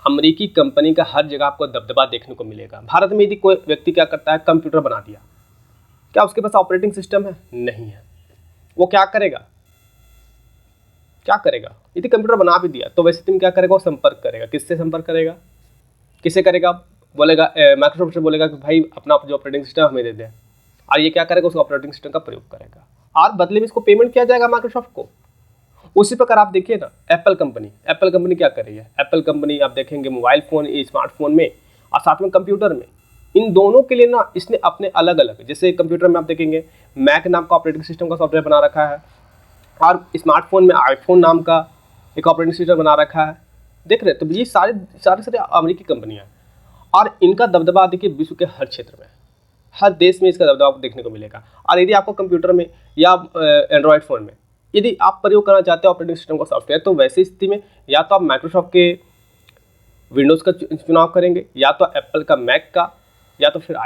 अमेरिकी कंपनी का हर जगह आपको दबदबा देखने को मिलेगा। भारत में यदि कोई व्यक्ति क्या करता है? कंप्यूटर बना दिया, क्या उसके पास ऑपरेटिंग सिस्टम है? नहीं है। वो क्या करेगा? यदि कंप्यूटर बना भी दिया तो वैसे तुम क्या करेगा? वो संपर्क करेगा। किससे संपर्क करेगा? किससे करेगा? बोलेगा माइक्रोसॉफ्ट से, बोलेगा कि भाई अपना जो ऑपरेटिंग सिस्टम हमें दे दे। और ये क्या करेगा? उस ऑपरेटिंग सिस्टम का प्रयोग करेगा और बदले में इसको पेमेंट किया जाएगा माइक्रोसॉफ्ट को। उसी प्रकार आप देखिए ना एप्पल कंपनी क्या कर रही है? एप्पल कंपनी आप देखेंगे मोबाइल फ़ोन, स्मार्टफोन में और साथ में कंप्यूटर में, इन दोनों के लिए ना इसने अपने अलग अलग, जैसे कंप्यूटर में आप देखेंगे मैक नाम का ऑपरेटिंग सिस्टम का सॉफ्टवेयर बना रखा है और स्मार्टफोन में आईफोन नाम का एक ऑपरेटिंग सिस्टम बना रखा है। देख रहे, तो ये सारे अमेरिकी कंपनियाँ हैं और इनका दबदबा देखिए विश्व के हर क्षेत्र में, हर देश में इसका दबदबा देखने को मिलेगा। और यदि आपको कंप्यूटर में या एंड्रॉयड फ़ोन में यदि आप प्रयोग करना चाहते हो ऑपरेटिंग सिस्टम का सॉफ्टवेयर, तो वैसी स्थिति में या तो आप माइक्रोसॉफ्ट के विंडोज़ का चुनाव करेंगे, या तो एप्पल का मैक का, या तो फिर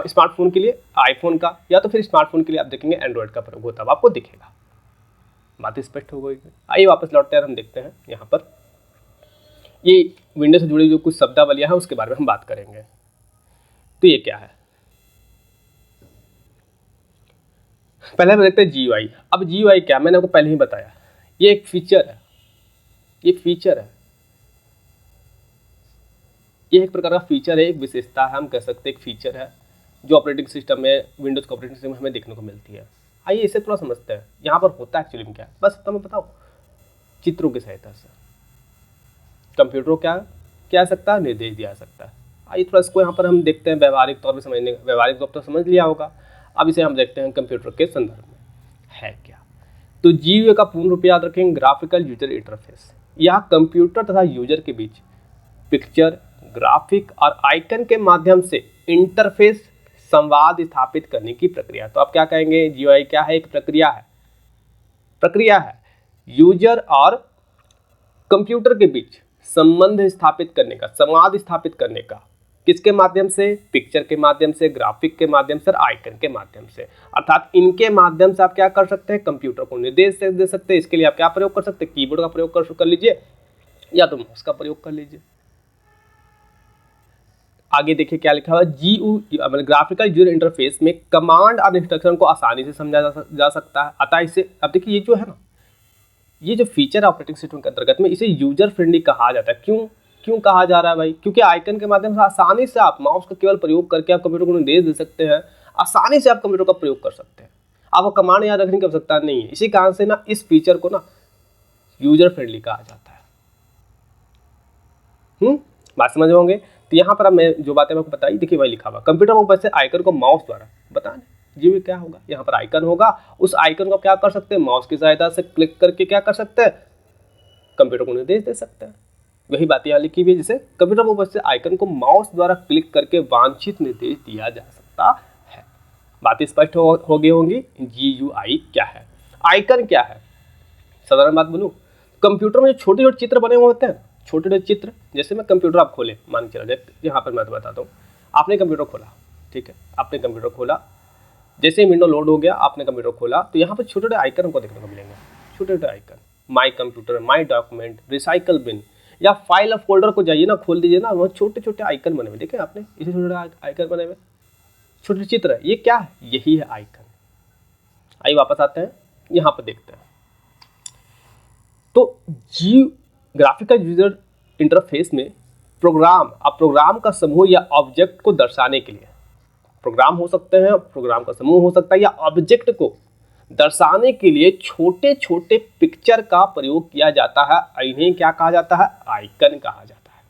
स्मार्टफोन के लिए आईफोन का, या तो फिर स्मार्टफोन के लिए आप देखेंगे एंड्रॉयड का प्रयोग होता है, आपको दिखेगा। बात स्पष्ट हो गई। आइए वापस लौटते हैं, हम देखते हैं यहाँ पर ये विंडोज से जुड़ी जो कुछ शब्दावलियाँ हैं उसके बारे में हम बात करेंगे। तो ये क्या है? पहले हम देखते हैं GUI। अब GUI क्या, मैंने आपको पहले ही बताया, ये एक फीचर है, ये एक प्रकार का फीचर है, एक विशेषता है, हम कह सकते हैं एक फीचर है जो ऑपरेटिंग सिस्टम में, विंडोज के ऑपरेटिंग सिस्टम में हमें देखने को मिलती है। आइए इसे थोड़ा समझते हैं। यहाँ पर होता है एक्चुअली में क्या है, बस तो मैं बताऊँ, चित्रों की सहायता से कंप्यूटर को क्या किया जा सकता है? निर्देश दिया जा सकता है। आइए थोड़ा इसको यहाँ पर हम देखते हैं व्यावहारिक तौर पर समझने, व्यावहारिक तौर पर समझ लिया होगा, अब इसे हम देखते हैं कंप्यूटर के संदर्भ में है क्या। तो GUI का पूर्ण रूप याद रखेंगे, ग्राफिकल यूजर इंटरफेस। यह कंप्यूटर तथा यूजर के बीच पिक्चर, ग्राफिक और आइकन के माध्यम से इंटरफेस, संवाद स्थापित करने की प्रक्रिया। तो आप क्या कहेंगे? GUI क्या है? एक प्रक्रिया है यूजर और कंप्यूटर के बीच संबंध स्थापित करने का, संवाद स्थापित करने का। किसके माध्यम से? पिक्चर के माध्यम से, ग्राफिक के माध्यम से और आइकन के माध्यम से। अर्थात इनके माध्यम से आप क्या कर सकते हैं? कंप्यूटर को निर्देश दे सकते हैं। इसके लिए आप क्या प्रयोग कर सकते हैं? कीबोर्ड का प्रयोग कर लीजिए या तो माउस का प्रयोग कर लीजिए। आगे देखिए क्या लिखा हुआ है, GUI ग्राफिकल यूजर इंटरफेस में कमांड और इंस्ट्रक्शन को आसानी से समझा जा सकता है। अतः इसे, अब देखिए ये जो है ना, ये जो फीचर ऑपरेटिंग सिस्टम के अंतर्गत में, इसे यूजर फ्रेंडली कहा जाता है। क्यों कहा जा रहा है भाई? क्योंकि आइकन के माध्यम से आसानी से आप माउस का केवल प्रयोग करके आप कंप्यूटर को निर्देश दे सकते हैं, आसानी से आप कंप्यूटर का प्रयोग कर सकते हैं, आपको कमांड याद रखने की आवश्यकता नहीं है। इसी कारण से ना इस फीचर को ना यूजर फ्रेंडली कहा जाता है। बात समझ होंगे। तो यहाँ पर अब मैं जो बातें आपको बताई, देखिए वही लिखा हुआ, कंप्यूटर में ऊपर से आइकन को माउस द्वारा बताने जी भी क्या होगा, यहाँ पर आइकन होगा, उस आइकन को क्या कर सकते हैं, माउस की सहायता से क्लिक करके क्या कर सकते हैं, कंप्यूटर को निर्देश दे सकते हैं। वही बात यहाँ लिखी हुई है, जिसे कंप्यूटर में ऊपर से आइकन को माउस द्वारा क्लिक करके वांछित निर्देश दिया जा सकता है। बातें स्पष्ट हो गई होंगी। GUI क्या है, आइकन क्या है। साधारण बात बोलूं, कंप्यूटर में जो छोटे छोटे चित्र बने हुए होते हैं, छोटे छोटे चित्र, जैसे मैं कंप्यूटर आप खोले, मान के चला जाए, यहाँ पर मैं तो बताता हूँ, आपने कंप्यूटर खोला, ठीक है, आपने कंप्यूटर खोला, जैसे ही विंडो लोड हो गया, आपने कंप्यूटर खोला, तो यहाँ पर छोटे छोटे आइकन हमको देखने को मिलेंगे, छोटे छोटे icon, my computer, my document, recycle bin, या फाइल और फोल्डर को जाइए ना, खोल दीजिए ना, वहाँ छोटे छोटे आइकन बने हुए, देखें आपने, इसे छोटे छोटे आइकन बने हुए, छोटे चित्र है, ये क्या है, यही है आइकन। आइए वापस आते हैं, यहाँ पर देखते हैं। तो ग्राफिकल यूजर इंटरफेस में प्रोग्राम का समूह या ऑब्जेक्ट को दर्शाने के लिए, प्रोग्राम हो सकते हैं, प्रोग्राम का समूह हो सकता है, या ऑब्जेक्ट को दर्शाने के लिए छोटे छोटे पिक्चर का प्रयोग किया जाता है। इन्हें क्या कहा जाता है, आइकन कहा जाता है।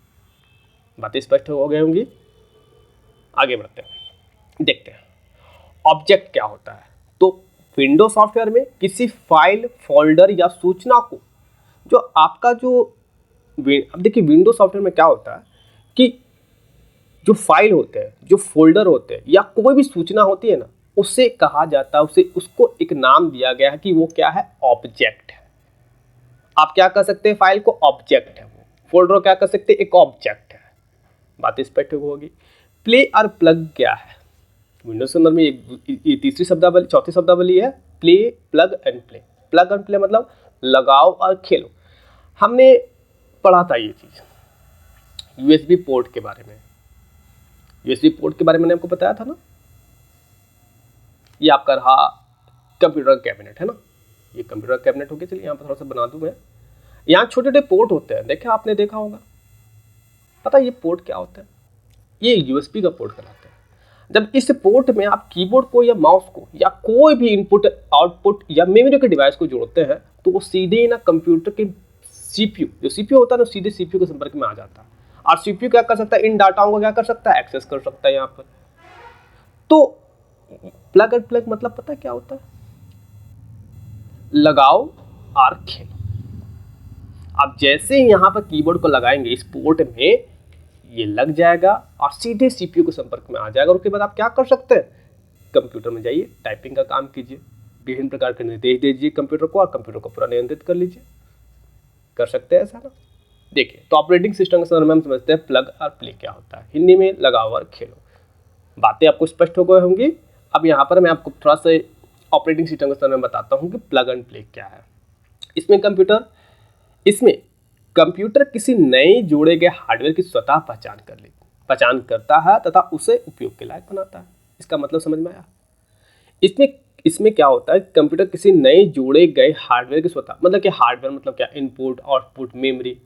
बातें स्पष्ट हो गई होंगी। आगे बढ़ते हैं, देखते हैं ऑब्जेक्ट क्या होता है। तो विंडोज सॉफ्टवेयर में किसी फाइल, फोल्डर या सूचना को, जो आपका जो, अब देखिए विंडोज सॉफ्टवेयर में क्या होता है कि जो फाइल होते हैं, जो फोल्डर होते हैं, या कोई भी सूचना होती है ना, उसे कहा जाता है, उसको एक नाम दिया गया है कि वो क्या है, ऑब्जेक्ट है। आप क्या कर सकते हैं, फाइल को ऑब्जेक्ट है, फोल्डर को क्या कर सकते हैं, एक ऑब्जेक्ट है। बात स्पष्ट होगी। प्ले और प्लग क्या है, विंडोज के अंदर में ये तीसरी शब्दावली, चौथी शब्दावली है, play, plug and play. Plug and play मतलब लगाओ और खेलो। हमने पढ़ा था ये चीज यूएसबी पोर्ट के बारे में, यूएसबी पोर्ट के बारे में मैंने आपको बताया था ना। ये आपका रहा कंप्यूटर कैबिनेट है ना, ये कंप्यूटर कैबिनेट हो गया। चलिए यहाँ पर थोड़ा सा बना दूं मैं। यहाँ छोटे छोटे पोर्ट होते हैं, देखे आपने देखा होगा। पता है ये पोर्ट क्या होता है, ये यूएसबी का पोर्ट कहलाता है। जब इस पोर्ट में आप कीबोर्ड को या माउस को या कोई भी इनपुट, आउटपुट या मेमोरी के डिवाइस को जोड़ते हैं, तो वो सीधे ना कंप्यूटर के सीपीयू, जो सीपीयू होता है ना, सीधे सीपीयू के संपर्क में आ जाता है। और सीपीयू क्या कर सकता है, इन डाटाओं को क्या कर सकता है, एक्सेस कर सकता है यहाँ पर। तो प्लग एंड प्लग मतलब पता है क्या होता है, लगाओ और खेलो। आप जैसे ही यहाँ पर कीबोर्ड को लगाएंगे इस पोर्ट में, ये लग जाएगा और सीधे सीपीयू के संपर्क में आ जाएगा। और उसके बाद आप क्या कर सकते हैं, कंप्यूटर में जाइए, टाइपिंग का काम कीजिए, विभिन्न प्रकार के निर्देश दीजिए कंप्यूटर को, और कंप्यूटर को पूरा नियंत्रित कर लीजिए। कर सकते हैं ऐसा ना। देखिए, तो ऑपरेटिंग सिस्टम के संदर्भ में हम समझते हैं प्लग और प्ले क्या होता है, हिंदी में लगाओ और खेलो। बातें आपको स्पष्ट हो गई होंगी। अब यहाँ पर मैं आपको थोड़ा सा ऑपरेटिंग सिस्टम के संदर्भ में बताता हूँ कि प्लग एंड प्ले क्या है। इसमें कंप्यूटर किसी नए जोड़े गए हार्डवेयर की स्वतः पहचान करता है तथा उसे उपयोग के लायक बनाता है। इसका मतलब समझ में आया। इसमें क्या होता है, कंप्यूटर किसी नए जोड़े गए हार्डवेयर की स्वतः, मतलब कि हार्डवेयर मतलब क्या, इनपुट, आउटपुट, मेमोरी,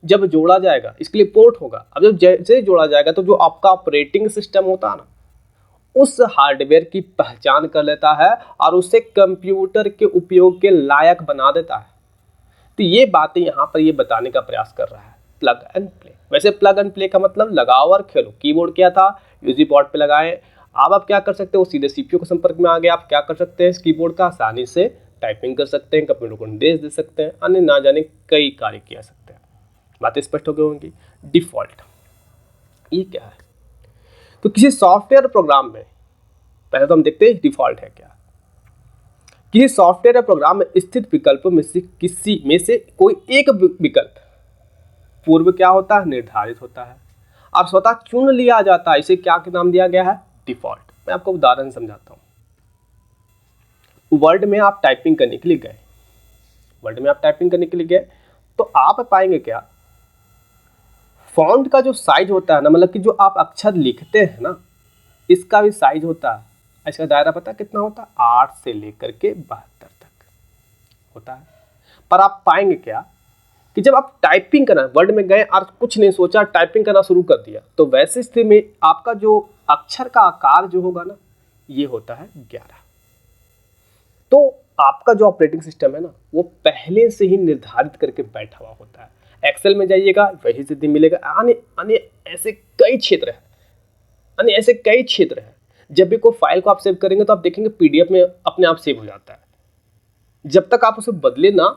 जब जोड़ा जाएगा इसके लिए पोर्ट होगा। अब जब जैसे जोड़ा जाएगा तो जो आपका ऑपरेटिंग सिस्टम होता है ना, उस हार्डवेयर की पहचान कर लेता है और उसे कंप्यूटर के उपयोग के लायक बना देता है। तो ये बातें यहाँ पर ये बताने का प्रयास कर रहा है, प्लग एंड प्ले। वैसे प्लग एंड प्ले का मतलब लगाओ और खेलो। कीबोर्ड क्या था, यूएसबी पोर्ट पे लगाए। अब आप क्या कर सकते हो, सीधे सीपीयू के संपर्क में आ गए। आप क्या कर सकते हैं, इस कीबोर्ड का आसानी से टाइपिंग कर सकते हैं, कंप्यूटर को निर्देश दे सकते हैं, अन्य ना जाने कई कार्य किया सकते हैं। बातें स्पष्ट हो गई होंगी। डिफॉल्ट ये क्या है, तो किसी सॉफ्टवेयर प्रोग्राम में पहले तो हम देखते हैं डिफॉल्ट है क्या। किसी सॉफ्टवेयर या प्रोग्राम में स्थित विकल्पों में से किसी में से कोई एक विकल्प पूर्व क्या होता है, निर्धारित होता है, अब स्वतः चुन लिया जाता है। इसे क्या नाम दिया गया है, डिफॉल्ट। मैं आपको उदाहरण समझाता हूं। वर्ड में आप टाइपिंग करने के लिए गए, तो आप पाएंगे क्या, फॉन्ट का जो साइज होता है ना, मतलब कि जो आप अक्षर लिखते हैं ना, इसका भी साइज होता है। इसका दायरा पता कितना होता है, 8 से लेकर के 72 तक होता है। पर आप पाएंगे क्या कि जब आप टाइपिंग करना, वर्ड में गए और कुछ नहीं सोचा, टाइपिंग करना शुरू कर दिया, तो वैसे स्थिति में आपका जो अक्षर का आकार जो होगा ना, ये होता है 11। तो आपका जो ऑपरेटिंग सिस्टम है ना, वो पहले से ही निर्धारित करके बैठा हुआ होता है। एक्सेल में जाइएगा वही सिद्धि मिलेगा। अन्य अन्य ऐसे कई क्षेत्र हैं, अन्य ऐसे कई क्षेत्र हैं। जब भी कोई फाइल को आप सेव करेंगे तो आप देखेंगे पीडीएफ में अपने आप सेव हो जाता है। जब तक आप उसे बदले ना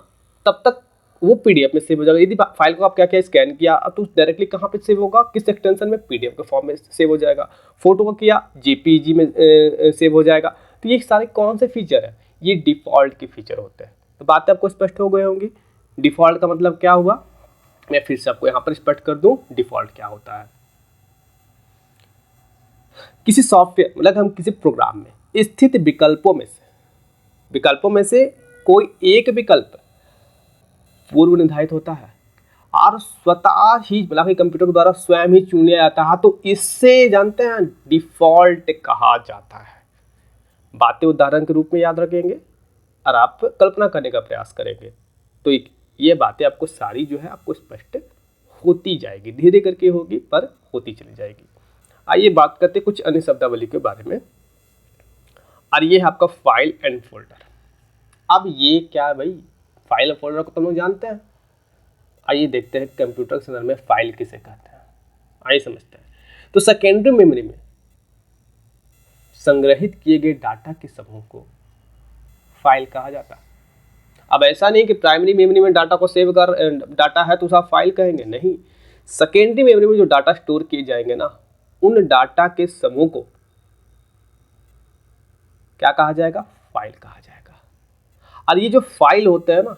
तब तक वो पीडीएफ में सेव हो जाएगा। यदि फाइल को आप क्या क्या स्कैन किया तो डायरेक्टली कहाँ पे सेव होगा, किस एक्सटेंशन में, पीडीएफ के फॉर्म में सेव हो जाएगा। फोटो को किया जेपीजी में सेव हो जाएगा। तो ये सारे कौन से फीचर है, ये डिफॉल्ट के फीचर होते हैं। तो बातें आपको स्पष्ट हो गई होंगी। डिफॉल्ट का मतलब क्या हुआ, मैं फिर से आपको यहाँ पर स्पष्ट कर दूं डिफॉल्ट क्या होता है। किसी सॉफ्टवेयर मतलब हम किसी प्रोग्राम में स्थित विकल्पों में से कोई एक विकल्प पूर्व निर्धारित होता है और स्वतः ही मतलब कंप्यूटर के द्वारा स्वयं ही चुन लिया जाता है, तो इससे जानते हैं डिफॉल्ट कहा जाता है। बातें उदाहरण के रूप में याद रखेंगे और आप कल्पना करने का प्रयास करेंगे तो ये बातें आपको सारी जो है आपको स्पष्ट होती जाएगी, धीरे करके होगी पर होती चली जाएगी। आइए बात करते कुछ अन्य शब्दावली के बारे में। और ये है आपका फाइल एंड फोल्डर। अब ये क्या है भाई, फाइल और फोल्डर को तुम लोग जानते हैं। आइए देखते हैं कंप्यूटर के संदर्भ में फाइल किसे कहते हैं, आइए समझते हैं। तो सेकेंडरी मेमोरी में संग्रहित किए गए डाटा के समूह को फाइल कहा जाता है। अब ऐसा नहीं कि प्राइमरी मेमोरी में डाटा को सेव कर डाटा है तो उसे आप फाइल कहेंगे, नहीं। सेकेंडरी मेमोरी में जो डाटा स्टोर किए जाएंगे ना, उन डाटा के समूह को क्या कहा जाएगा, फाइल कहा जाएगा। और ये जो फाइल होते हैं ना,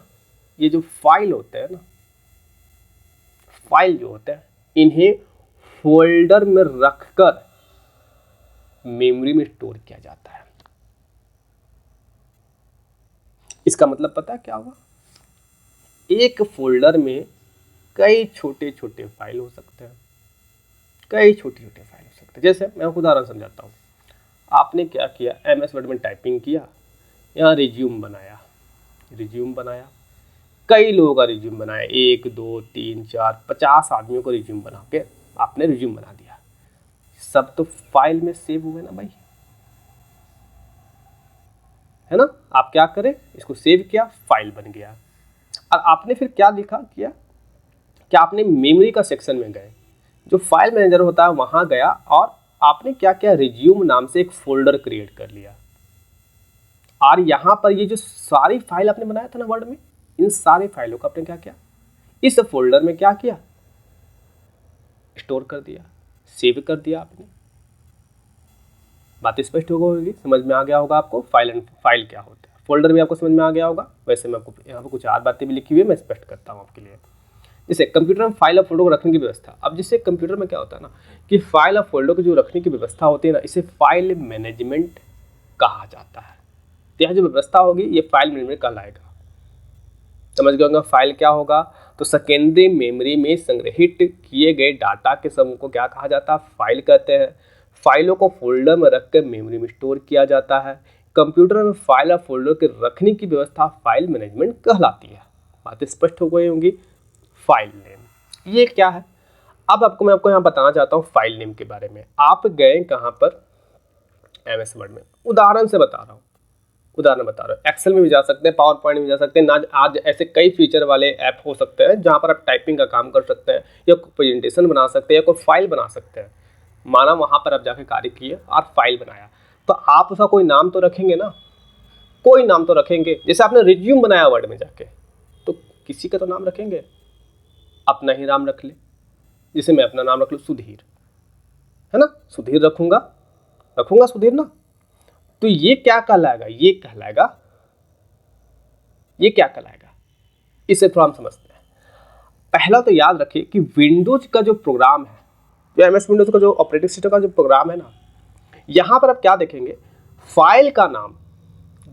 फाइल जो होते हैं इन्हें फोल्डर में रखकर मेमोरी में स्टोर किया जाता है। इसका मतलब पता है क्या हुआ, एक फोल्डर में कई छोटे छोटे फाइल हो सकते हैं, जैसे मैं आपको उदाहरण समझाता हूँ। आपने क्या किया, MS वर्ड में टाइपिंग किया, यहाँ रिज्यूम बनाया, कई लोगों का रिज्यूम बनाया, 1 2 3 4 50 आदमियों को रिज्यूम बना के आपने रिज्यूम बना दिया। सब तो फाइल में सेव हुए ना भाई, है ना। आप क्या करें, इसको सेव किया, फाइल बन गया। और आपने फिर क्या किया कि आपने मेमोरी का सेक्शन में गए, जो फाइल मैनेजर होता है वहां गया और आपने क्या किया, रिज्यूम नाम से एक फोल्डर क्रिएट कर लिया। और यहाँ पर ये जो सारी फाइल आपने बनाया था ना वर्ड में, इन सारी फाइलों को आपने क्या किया, इस फोल्डर में क्या किया, स्टोर कर दिया, सेव कर दिया आपने। बात स्पष्ट हो गई होगी, समझ में आ गया होगा आपको फाइल क्या होता है। फोल्डर भी आपको समझ में आ गया होगा। वैसे मैं आपको यहाँ पर कुछ और बातें भी लिखी हुई है, मैं स्पष्ट करता हूँ आपके लिए। जैसे कंप्यूटर में फाइल और फोल्डर को रखने की व्यवस्था। अब जिससे कंप्यूटर में क्या होता है ना कि फाइल और फोल्डर को जो रखने की व्यवस्था होती है ना, इसे फाइल मैनेजमेंट कहा जाता है। तो यहाँ जो व्यवस्था होगी ये फाइल मैनेजमेंट कहलाएगा। समझ गए होंगे फाइल क्या होगा। तो सेकेंडरी मेमोरी में संग्रहित किए गए डाटा के समूह को क्या कहा जाता है, फाइल कहते हैं। फाइलों को फोल्डर में रखकर मेमोरी में स्टोर किया जाता है। कंप्यूटर में फाइल और फोल्डर के रखने की व्यवस्था फाइल मैनेजमेंट कहलाती है। बातें स्पष्ट हो गई होंगी। फाइल नेम ये क्या है, अब मैं आपको यहाँ बताना चाहता हूँ फाइल नेम के बारे में। आप गए कहाँ पर, MS वर्ड में, उदाहरण बता रहा हूँ, एक्सेल में भी जा सकते हैं, पावर पॉइंट में भी जा सकते हैं ना। आज ऐसे कई फीचर वाले ऐप हो सकते हैं जहाँ पर आप टाइपिंग का काम कर सकते हैं, या प्रेजेंटेशन बना सकते हैं, या कोई फाइल बना सकते हैं। माना वहाँ पर आप जाके कार्य किए और फाइल बनाया, तो आप उसका कोई नाम तो रखेंगे ना, कोई नाम तो रखेंगे। जैसे आपने रिज्यूम बनाया वर्ड में जाके, तो किसी का तो नाम रखेंगे, अपना ही नाम रख ले। जैसे मैं अपना नाम रख लूँ सुधीर, है ना, सुधीर रखूंगा सुधीर ना। तो ये क्या कहलाएगा, ये क्या कहलाएगा, इसे थोड़ा हम समझते हैं। पहला तो याद रखिए कि विंडोज का जो प्रोग्राम है, जो MS विंडोज का जो ऑपरेटिंग सिस्टम का जो प्रोग्राम है ना, यहां पर आप क्या देखेंगे, फाइल का नाम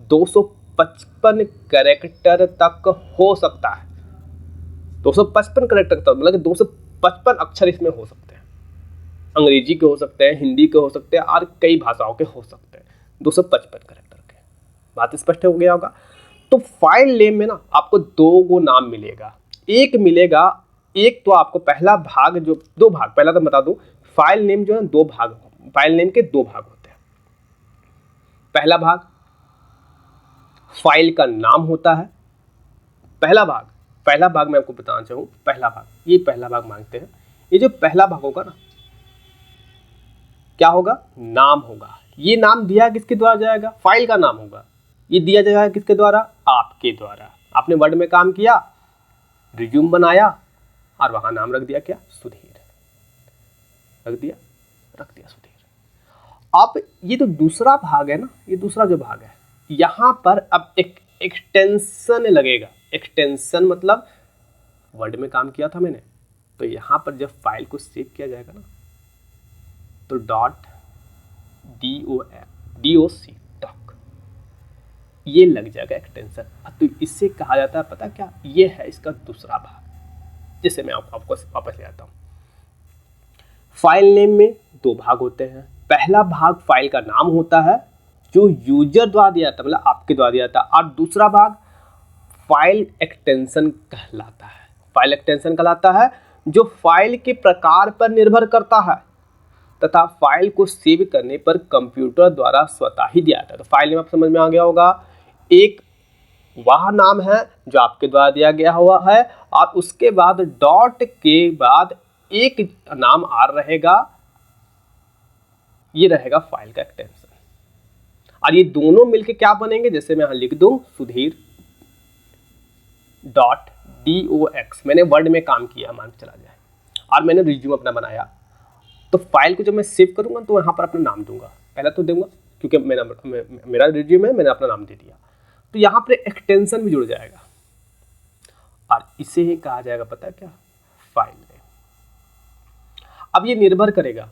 255 कैरेक्टर तक हो सकता है। 255 कैरेक्टर तक मतलब 255 अक्षर इसमें हो सकते हैं। अंग्रेजी के हो सकते हैं, हिंदी के हो सकते हैं, और कई भाषाओं के हो सकते हैं। 255 कैरेक्टर के। बात स्पष्ट हो गया होगा। तो फाइल नेम में ना आपको दो नाम मिलेगा। एक तो आपको पहला भाग, जो दो भाग, पहला तो बता दूं, फाइल नेम जो है दो भाग, फाइल नेम के दो भाग होते हैं। पहला भाग फाइल का नाम होता है, पहला भाग पहला भाग मैं आपको बताना चाहूँ, पहला भाग, ये पहला भाग मांगते हैं। ये जो पहला भाग होगा ना, क्या होगा, नाम होगा। ये नाम दिया किसके द्वारा जाएगा, फाइल का नाम होगा। ये दिया जाएगा किसके द्वारा, आपके द्वारा। आपने वर्ड में काम किया, रिज्यूम बनाया और वहां नाम रख दिया क्या, सुधीर, रख दिया सुधीर। अब ये तो दूसरा भाग है ना, ये दूसरा जो भाग है, यहां पर अब एक एक्सटेंशन लगेगा। एक्सटेंशन मतलब वर्ड में काम किया था मैंने, तो यहां पर जब फाइल को सेव किया जाएगा ना, तो DOC डॉक, ये लग जाएगा एक्सटेंशन। तो इससे कहा जाता है, पता क्या, ये है इसका दूसरा भाग। जैसे मैं आपको वापस ले आता हूँ। फाइल नेम में दो भाग होते हैं। पहला भाग फाइल का नाम होता है जो यूजर द्वारा दिया जाता है, मतलब आपके द्वारा दिया जाता है, और दूसरा भाग फाइल एक्सटेंशन कहलाता है। फाइल एक्सटेंशन कहलाता है जो फाइल के प्रकार पर निर्भर करता है तथा फाइल को सेव करने पर कंप्यूटर द्वारा स्वतः ही दिया जाता है। तो फाइल नेम आप समझ में आ गया होगा, एक वह नाम है जो आपके द्वारा दिया गया हुआ है, और उसके बाद डॉट के बाद एक नाम आर रहेगा, ये रहेगा फाइल का एक्सटेंशन। और ये दोनों मिलके क्या बनेंगे, जैसे मैं यहां लिख दूं सुधीर .dox, मैंने वर्ड में काम किया मान चला जाए, और मैंने रिज्यूम अपना बनाया। तो फाइल को जब मैं सेव करूंगा तो यहाँ पर अपना नाम दूंगा, पहला तो दूंगा क्योंकि मेरा रिज्यूम है, मैंने अपना नाम दे दिया। तो यहाँ पर एक्सटेंशन भी जुड़ जाएगा और इसे ही कहा जाएगा, पता है क्या, फाइल नेम। अब ये निर्भर करेगा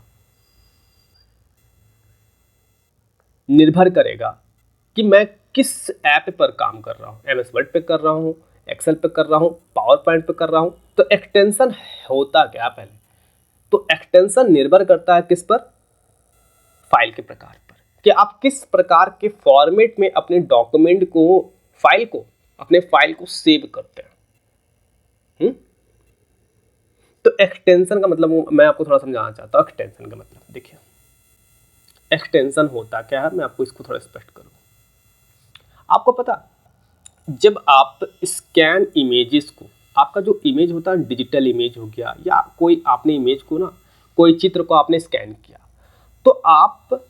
कि मैं किस ऐप पर काम कर रहा हूँ, MS वर्ड पे कर रहा हूँ, एक्सेल पे कर रहा हूँ, पावर पॉइंट पे कर रहा हूँ। तो एक्सटेंशन होता क्या पहले, तो एक्सटेंशन निर्भर करता है किस पर, फाइल के प्रकार पर, कि आप किस प्रकार के फॉर्मेट में अपने डॉक्यूमेंट को, अपने फाइल को सेव करते हैं। तो एक्सटेंशन का मतलब मैं आपको थोड़ा समझाना चाहता हूँ। एक्सटेंशन का मतलब देखिए, एक्सटेंशन होता क्या है, मैं आपको इसको थोड़ा स्पष्ट करूँ। आपको पता, जब आप स्कैन इमेजेस को, आपका जो इमेज होता है डिजिटल इमेज हो गया, या कोई आपने इमेज को ना, कोई चित्र को आपने स्कैन किया, तो आप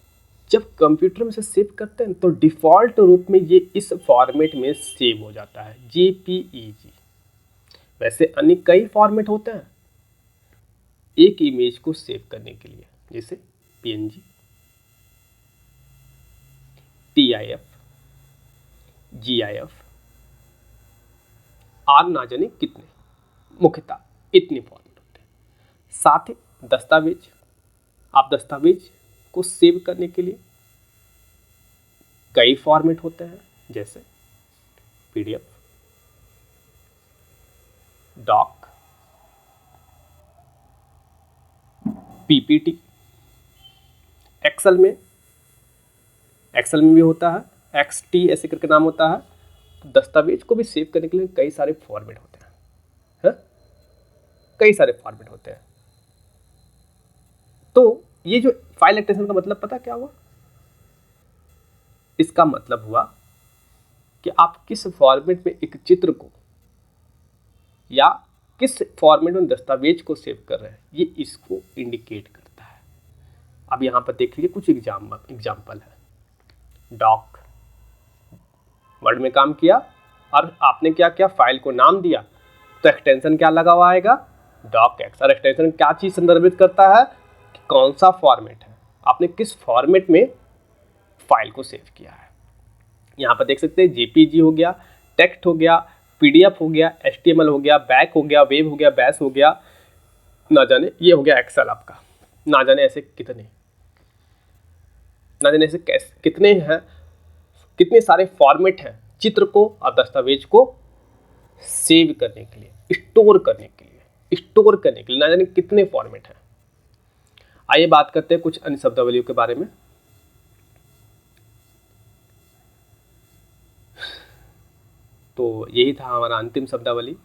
जब कंप्यूटर में से सेव करते हैं तो डिफ़ॉल्ट रूप में ये इस फॉर्मेट में सेव हो जाता है, JPEG। वैसे अन्य कई फॉर्मेट होते हैं एक इमेज को सेव करने के लिए, जैसे PNG, TIF, GIF, और ना जाने कितने, मुख्यतः इतने फॉर्मेट होते हैं। साथ ही दस्तावेज, आप दस्तावेज को सेव करने के लिए कई फॉर्मेट होते हैं, जैसे PDF, डॉक, PPT। एक्सेल में भी होता है, XT ऐसे करके नाम होता है। दस्तावेज को भी सेव करने के लिए कई सारे फॉर्मेट होते हैं, कई सारे फॉर्मेट होते हैं। तो ये जो फाइल एक्सटेंशन का मतलब पता क्या हुआ, इसका मतलब हुआ कि आप किस फॉर्मेट में एक चित्र को या किस फॉर्मेट में दस्तावेज को सेव कर रहे हैं, ये इसको इंडिकेट करता है। अब यहाँ पर देख लीजिए कुछ एग्जाम्पल है। डॉक, वर्ड में काम किया और आपने क्या किया, फाइल को नाम दिया, तो एक्सटेंशन क्या लगा हुआ आएगा, docx। और एक्सटेंशन क्या चीज़ संदर्भित करता है कि कौन सा फॉर्मेट है, आपने किस फॉर्मेट में फाइल को सेव किया है। यहाँ पर देख सकते हैं JPG हो गया, टेक्स्ट हो गया, PDF हो गया, HTML हो गया, बैक हो गया, वेब हो गया, बैश हो गया, ना जाने ये हो गया एक्सेल आपका, ना जाने ऐसे कितने हैं, कितने सारे फॉर्मेट हैं चित्र को और दस्तावेज को सेव करने के लिए, स्टोर करने के लिए, ना जाने कितने फॉर्मेट हैं। आइए बात करते हैं कुछ अन्य शब्दावलियों के बारे में। तो यही था हमारा अंतिम शब्दावली।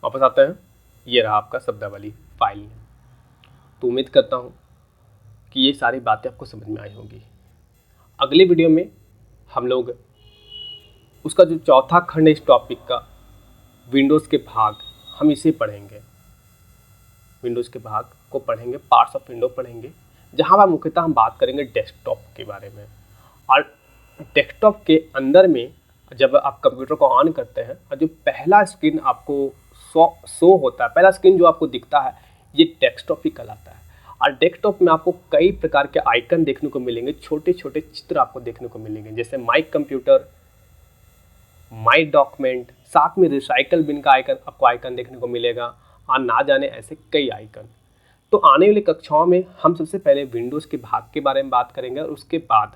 वापस आते हैं, ये रहा आपका शब्दावली फाइल। तो उम्मीद करता हूँ कि ये सारी बातें आपको समझ में आई होंगी। अगले वीडियो में हम लोग उसका जो चौथा खंड है इस टॉपिक का, विंडोज़ के भाग, हम इसे पढ़ेंगे। विंडोज़ के भाग को पढ़ेंगे, पार्ट्स ऑफ विंडो पढ़ेंगे, जहाँ पर मुख्यतः हम बात करेंगे डेस्कटॉप के बारे में। और डेस्कटॉप के अंदर में जब आप कंप्यूटर को ऑन करते हैं और जो पहला स्क्रीन आपको शो होता है, पहला स्क्रीन जो आपको दिखता है, ये डेस्कटॉप ही कहलाता है। और डेस्कटॉप में आपको कई प्रकार के आइकन देखने को मिलेंगे, छोटे छोटे चित्र आपको देखने को मिलेंगे, जैसे माई कंप्यूटर, माई डॉक्यूमेंट, साथ में रिसाइकल बिन का आइकन देखने को मिलेगा, और ना जाने ऐसे कई आइकन। तो आने वाली कक्षाओं में हम सबसे पहले विंडोज़ के भाग के बारे में बात करेंगे, और उसके बाद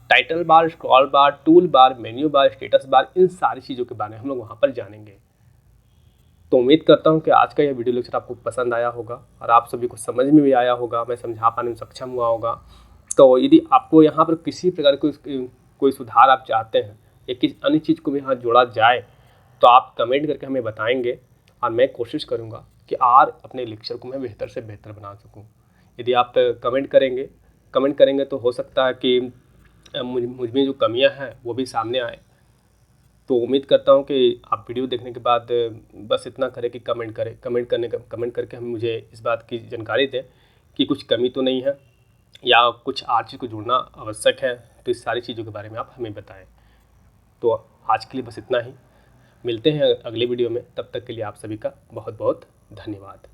title bar, scroll bar, tool bar, menu bar, status bar, इन सारी चीज़ों के बारे में हम लोग वहाँ पर जानेंगे। तो उम्मीद करता हूँ कि आज का यह वीडियो लेक्चर आपको पसंद आया होगा और आप सभी को समझ में भी आया होगा, मैं समझा पाने में सक्षम हुआ होगा। तो यदि आपको यहाँ पर किसी प्रकार कोई सुधार आप चाहते हैं या किसी अन्य चीज़ को भी यहाँ जोड़ा जाए, तो आप कमेंट करके हमें बताएंगे, और मैं कोशिश करूँगा कि आज अपने लेक्चर को मैं बेहतर से बेहतर बना सकूँ। यदि आप कमेंट करेंगे तो हो सकता है कि मुझ में जो कमियाँ हैं वो भी सामने आए। तो उम्मीद करता हूँ कि आप वीडियो देखने के बाद बस इतना करें कि कमेंट करके हम मुझे इस बात की जानकारी दें कि कुछ कमी तो नहीं है या कुछ और चीज़ को जुड़ना आवश्यक है। तो इस सारी चीज़ों के बारे में आप हमें बताएं। तो आज के लिए बस इतना ही, मिलते हैं अगले वीडियो में, तब तक के लिए आप सभी का बहुत बहुत धन्यवाद।